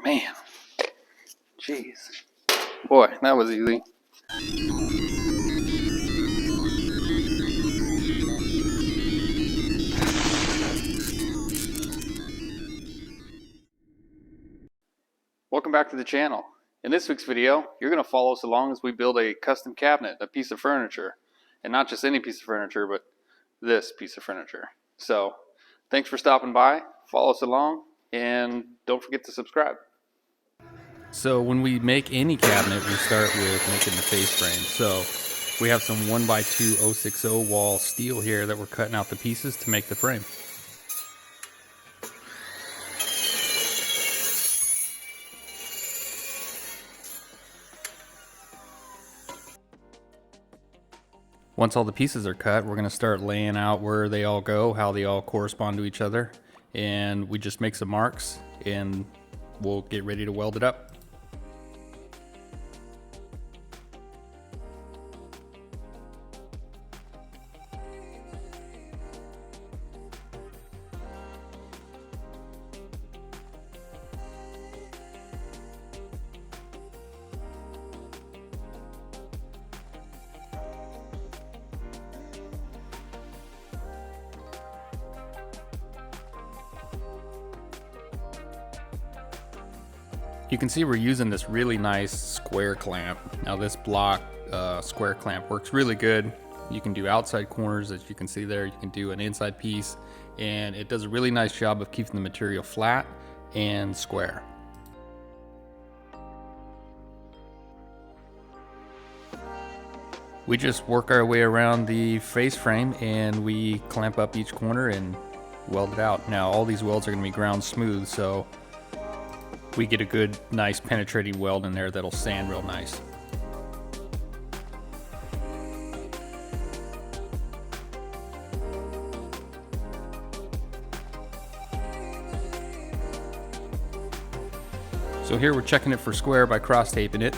Man, jeez. Boy, that was easy. Welcome back to the channel. In this week's video, you're going to follow us along as we build a custom cabinet, a piece of furniture. And not just any piece of furniture, but this piece of furniture. So, thanks for stopping by, follow us along, and don't forget to subscribe. So when we make any cabinet, we start with making the face frame. So we have some 1x2 060 wall steel here that we're cutting out the pieces to make the frame. Once all the pieces are cut, we're going to start laying out where they all go, how they all correspond to each other, and we just make some marks and we'll get ready to weld it up. You can see we're using this really nice square clamp. Now this block square clamp works really good. You can do outside corners, as you can see there. You can do an inside piece, and it does a really nice job of keeping the material flat and square. We just work our way around the face frame and we clamp up each corner and weld it out. Now all these welds are going to be ground smooth, so we get a good, nice penetrating weld in there that'll sand real nice. So here we're checking it for square by cross taping it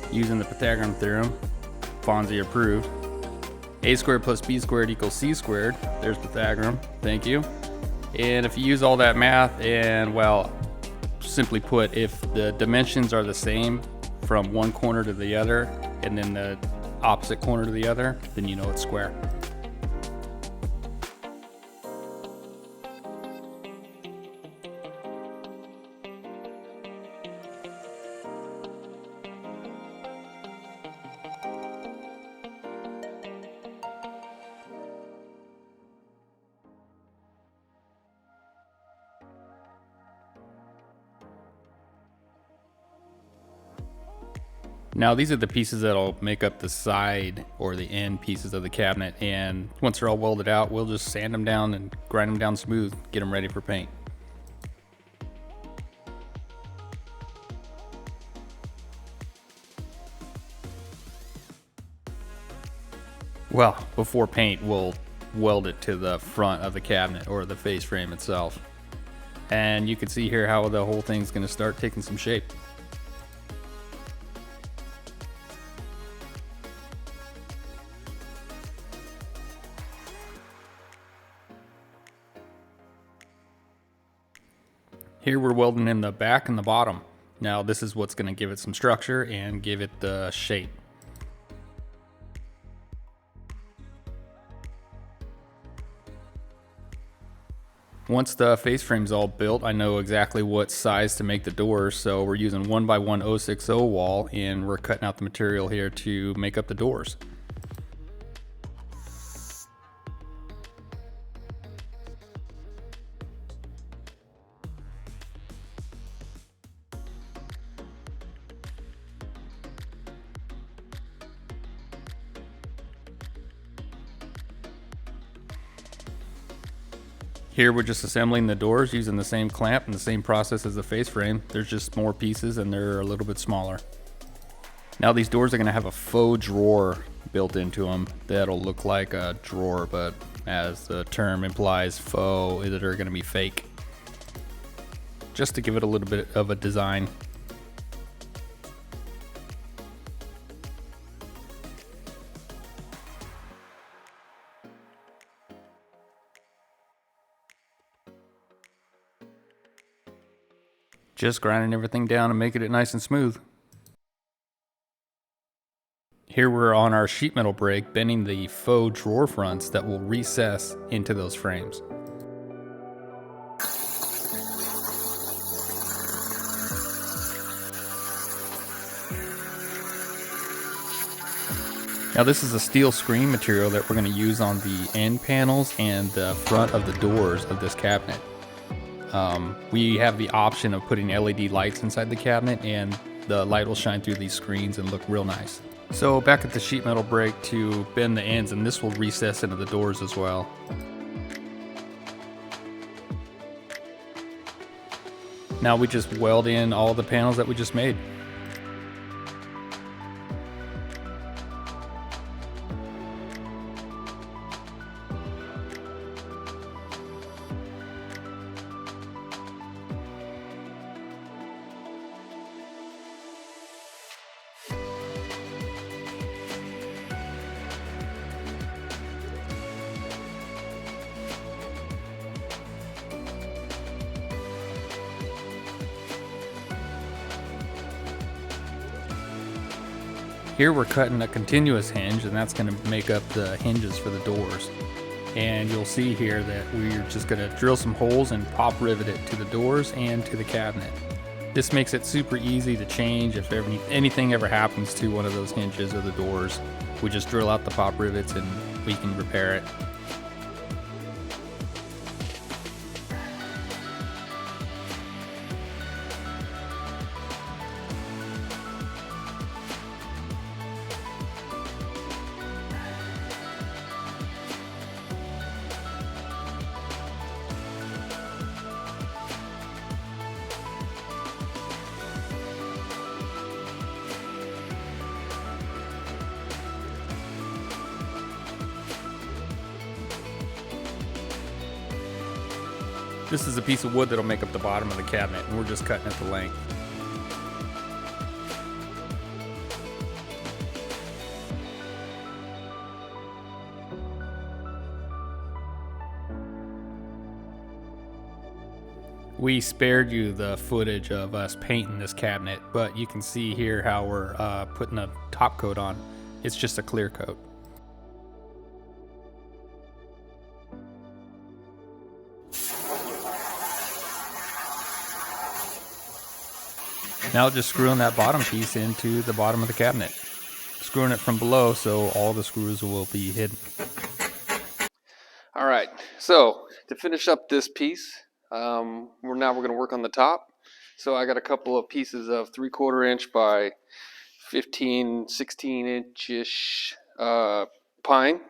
using the Pythagorean theorem, Fonzie approved. A squared plus B squared equals C squared. There's Pythagorean, thank you. And if you use all that math, and well, simply put, if the dimensions are the same from one corner to the other and then the opposite corner to the other, then you know it's square. Now these are the pieces that'll make up the side or the end pieces of the cabinet, and once they're all welded out, we'll just sand them down and grind them down smooth, get them ready for paint. Well, before paint, we'll weld it to the front of the cabinet or the face frame itself. And you can see here how the whole thing's going to start taking some shape. Here we're welding in the back and the bottom. Now this is what's going to give it some structure and give it the shape. Once the face frame's all built, I know exactly what size to make the doors, so we're using 1x1 060 wall and we're cutting out the material here to make up the doors. Here we're just assembling the doors using the same clamp and the same process as the face frame. There's just more pieces and they're a little bit smaller. Now these doors are going to have a faux drawer built into them that'll look like a drawer, but as the term implies, faux, that are going to be fake, just to give it a little bit of a design. Just grinding everything down and making it nice and smooth. Here we're on our sheet metal brake, bending the faux drawer fronts that will recess into those frames. Now this is a steel screen material that we're going to use on the end panels and the front of the doors of this cabinet. We have the option of putting LED lights inside the cabinet, and the light will shine through these screens and look real nice. So back at the sheet metal brake to bend the ends, and this will recess into the doors as well. Now we just weld in all the panels that we just made. Here we're cutting a continuous hinge, and that's going to make up the hinges for the doors. And you'll see here that we're just going to drill some holes and pop rivet it to the doors and to the cabinet. This makes it super easy to change if anything ever happens to one of those hinges or the doors. We just drill out the pop rivets and we can repair it. This is a piece of wood that'll make up the bottom of the cabinet, and we're just cutting it to length. We spared you the footage of us painting this cabinet, but you can see here how we're putting a top coat on. It's just a clear coat. Now just screwing that bottom piece into the bottom of the cabinet. Screwing it from below so all the screws will be hidden. All right, so to finish up this piece, we're going to work on the top. So I got a couple of pieces of 3/4 inch by 15, 16 inch-ish pine.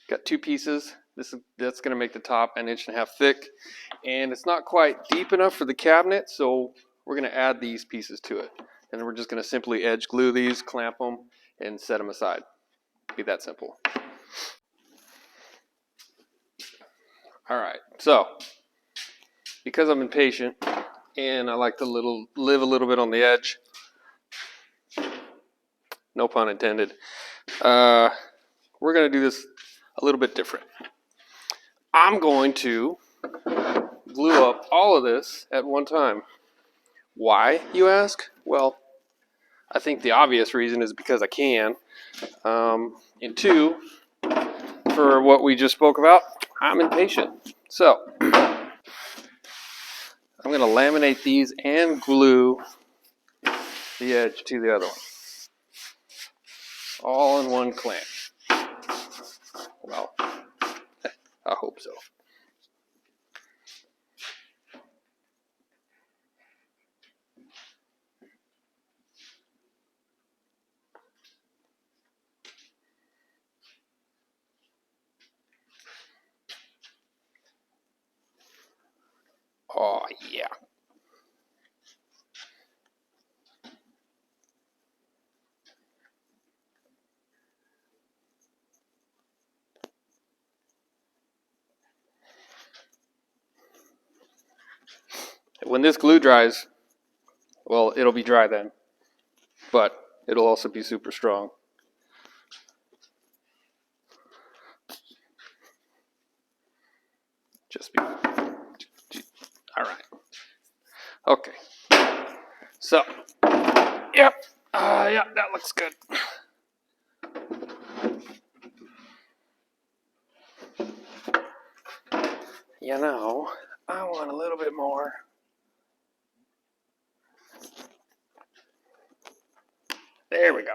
Got two pieces. That's going to make the top 1.5 inches thick, and it's not quite deep enough for the cabinet, so we're going to add these pieces to it. And we're just going to simply edge glue these, clamp them, and set them aside. Be that simple. All right, so because I'm impatient and I like to live a little bit on the edge, no pun intended, we're going to do this a little bit different. I'm going to glue up all of this at one time. Why, you ask? Well, I think the obvious reason is because I can. And two, for what we just spoke about, I'm impatient. So, I'm going to laminate these and glue the edge to the other one. All in one clamp. Well, I hope so. Oh, yeah. When this glue dries, well, it'll be dry then, but it'll also be super strong. All right. Okay. So, yep, yeah, that looks good. You know, I want a little bit more. There we go.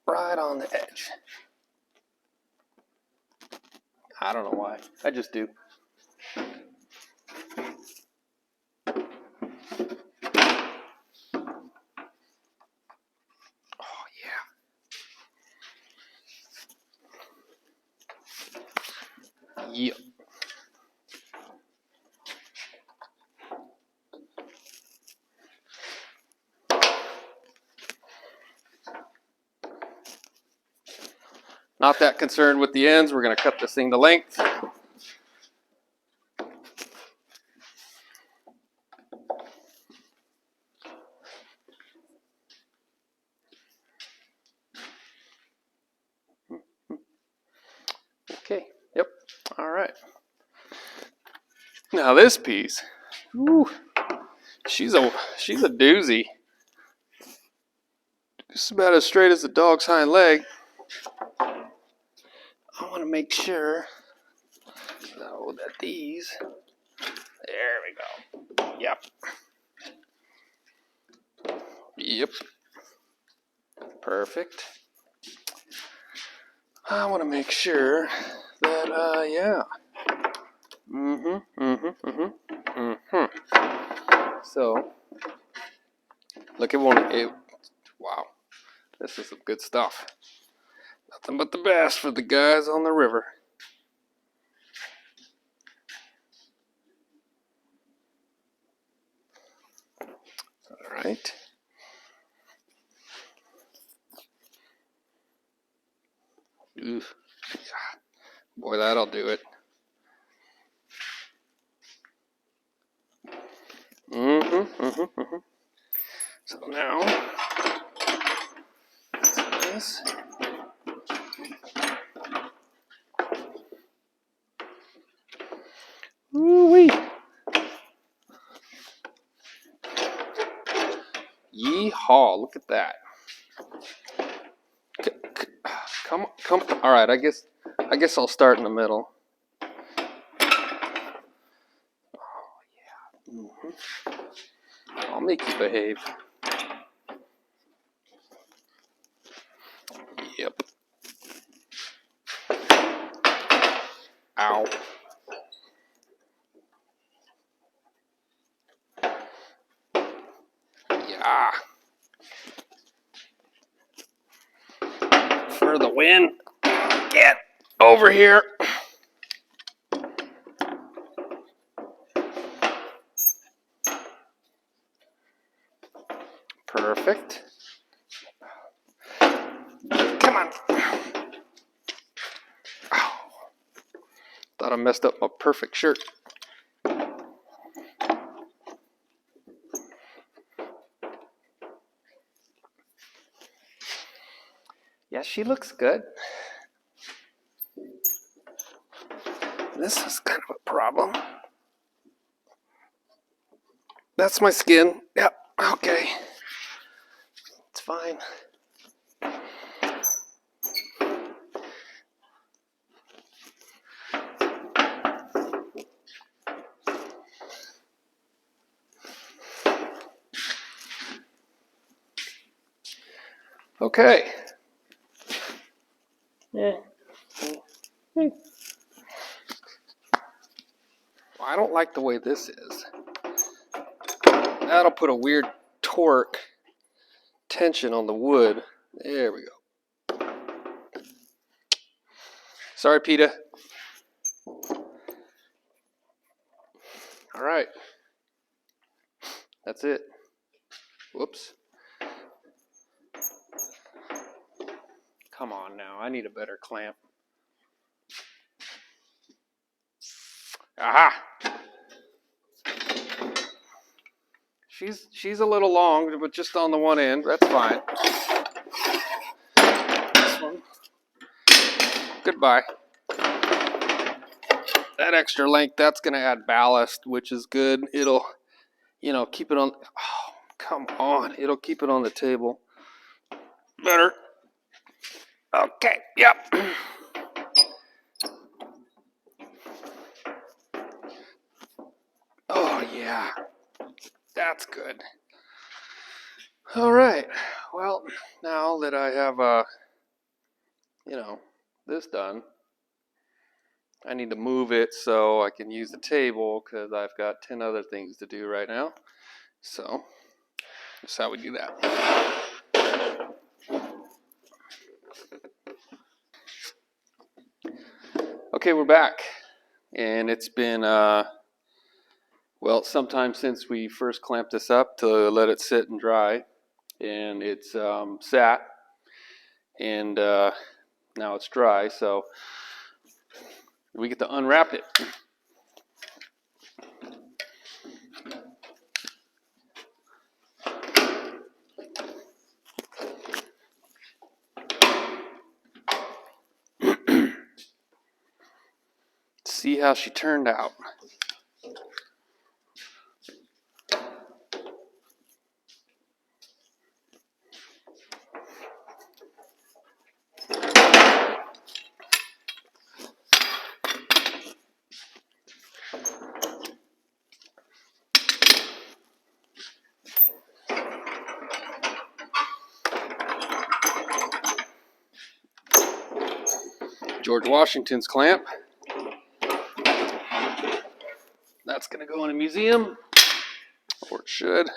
Right on the edge. I don't know why. I just do. Oh, yeah. Yep. Not that concerned with the ends. We're going to cut this thing to length. Okay, yep, all right. Now this piece, whew, she's a doozy. Just about as straight as the dog's hind leg. I want to make sure that these, there we go. Yep. Yep. Perfect. I want to make sure that, yeah. So, look, wow. This is some good stuff. Nothing but the best for the guys on the river. All right. Oof. Boy, that'll do it. So now, this. Woo-wee. Yeehaw, look at that. Come. All right, I guess I'll start in the middle. Oh, yeah. I'll make you behave. Yep. Ow. Yeah. For the win. Get over here. Perfect. Come on. Ow. Thought I messed up my perfect shirt. Yeah, she looks good. This is kind of a problem. That's my skin. Yep, okay. It's fine. Okay. Yeah. I don't like the way this is. That'll put a weird torque tension on the wood. There we go. Sorry, PETA. All right. That's it. Whoops. Come on now. I need a better clamp. Aha! She's a little long, but just on the one end. That's fine. This one. Goodbye. That extra length, that's going to add ballast, which is good. keep it on. Oh, come on. It'll keep it on the table. Better. Okay, yep. Oh, yeah. That's good. All right. Well, now that I have, this done, I need to move it so I can use the table because I've got 10 other things to do right now. So, that's how we do that. Okay, we're back. And it's been, sometime since we first clamped this up to let it sit and dry. And it's sat. And now it's dry. So, we get to unwrap it. See how she turned out. George Washington's clamp. That's going to go in a museum, or it should.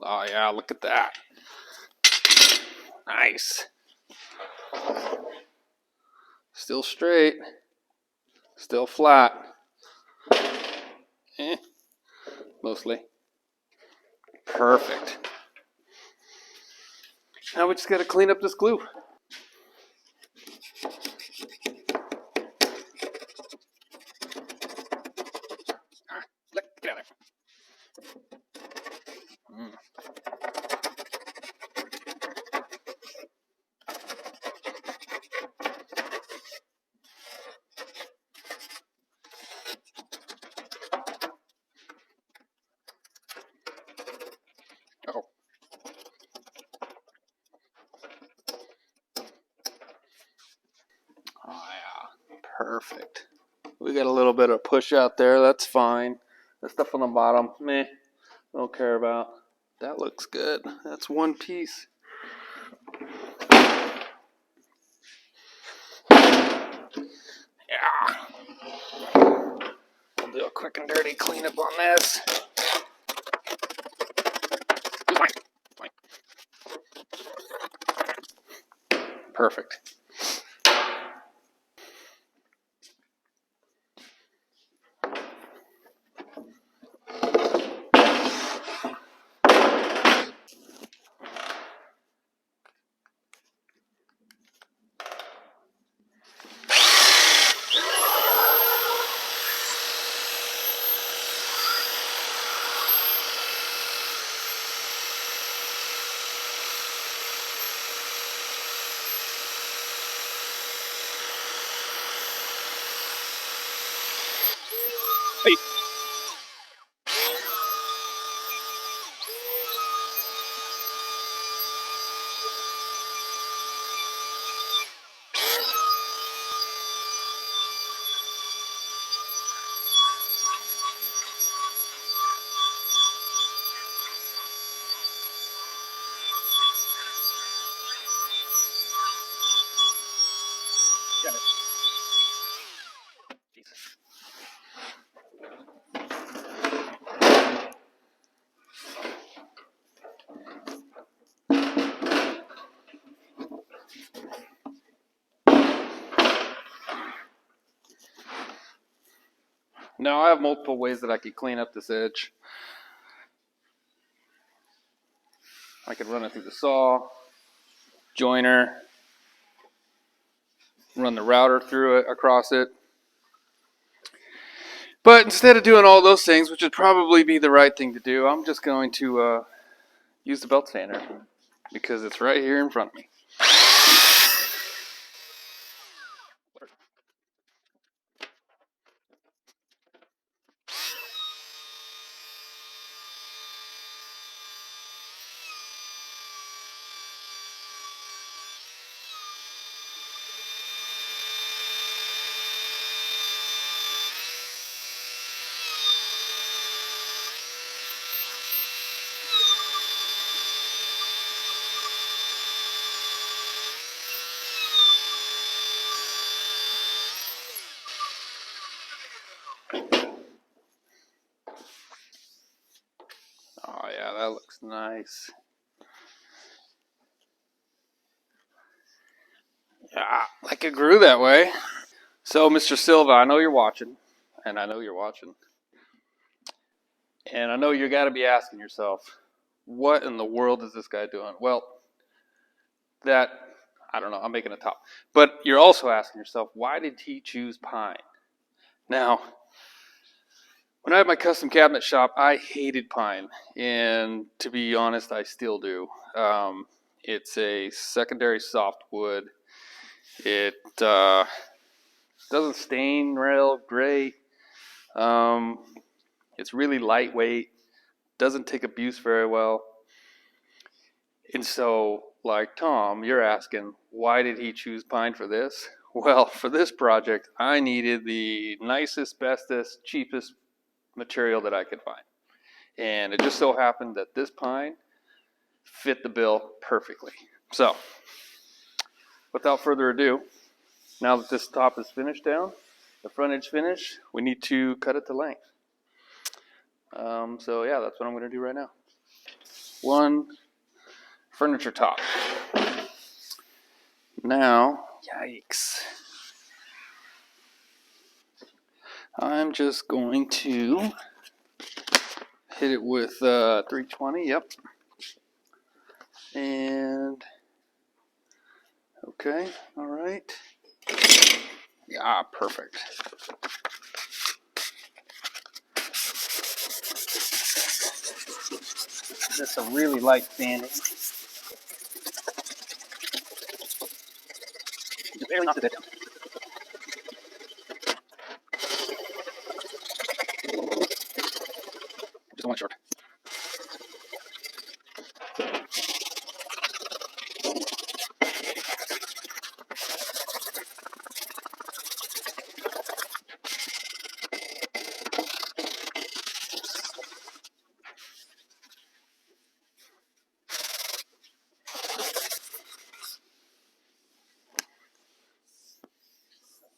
Oh yeah, look at that. Nice. Still straight. Still flat. Mostly. Perfect. Now we just got to clean up this glue. Get out of there. Oh. Oh yeah. Perfect. We got a little bit of push out there. That's fine. The stuff on the bottom, meh. Don't care about. That looks good. That's one piece. Yeah. We'll do a quick and dirty cleanup on this. Perfect. Hey. Got it. Jesus. Now I have multiple ways that I could clean up this edge. I could run it through the saw, joiner, run the router through it, across it. But instead of doing all those things, which would probably be the right thing to do, I'm just going to use the belt sander. because it's right here in front of me. Oh yeah, that looks nice. Yeah, like it grew that way. So, Mr. Silva, I know you're watching, and I know you're watching, and I know you got to be asking yourself, what in the world is this guy doing? Well, that, I don't know, I'm making a top. But you're also asking yourself, why did he choose pine? Now, when I had my custom cabinet shop, I hated pine, and to be honest, I still do. It's a secondary softwood. It doesn't stain real great. It's really lightweight. Doesn't take abuse very well. And so, like Tom, you're asking, why did he choose pine for this? Well, for this project, I needed the nicest, bestest, cheapest material that I could find. And it just so happened that this pine fit the bill perfectly. So, without further ado, now that this top is finished down, the front edge finished, we need to cut it to length. So yeah, that's what I'm going to do right now. One furniture top. Now, yikes. I'm just going to hit it with 320, yep. And, okay, all right. Yeah, perfect. Just a really light sanding. Just barely knocked it down. Just one short.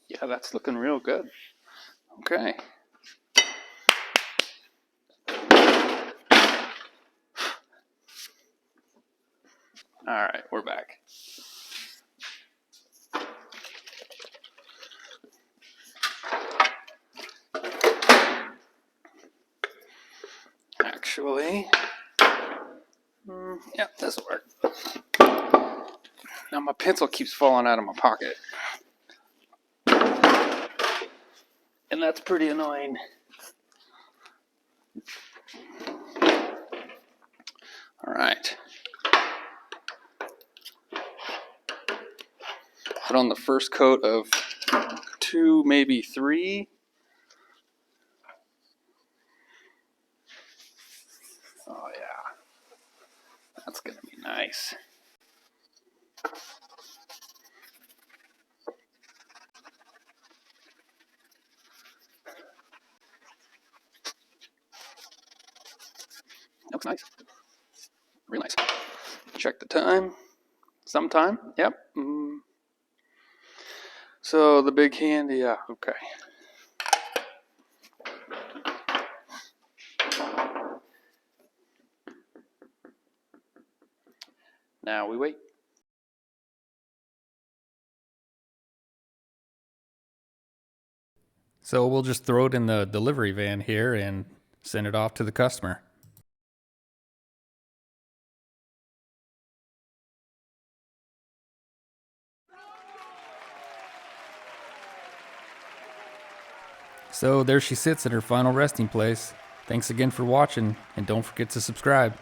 Yeah, that's looking real good. Okay. All right, we're back. Actually, yeah, this will work. Now my pencil keeps falling out of my pocket. And that's pretty annoying. All right. Put on the first coat of 2, maybe 3. Oh yeah, that's gonna be nice. Looks nice. Real nice. Check the time. Sometime. Yep. So the big hand, yeah, okay. Now we wait. So we'll just throw it in the delivery van here and send it off to the customer. So there she sits at her final resting place. Thanks again for watching, and don't forget to subscribe.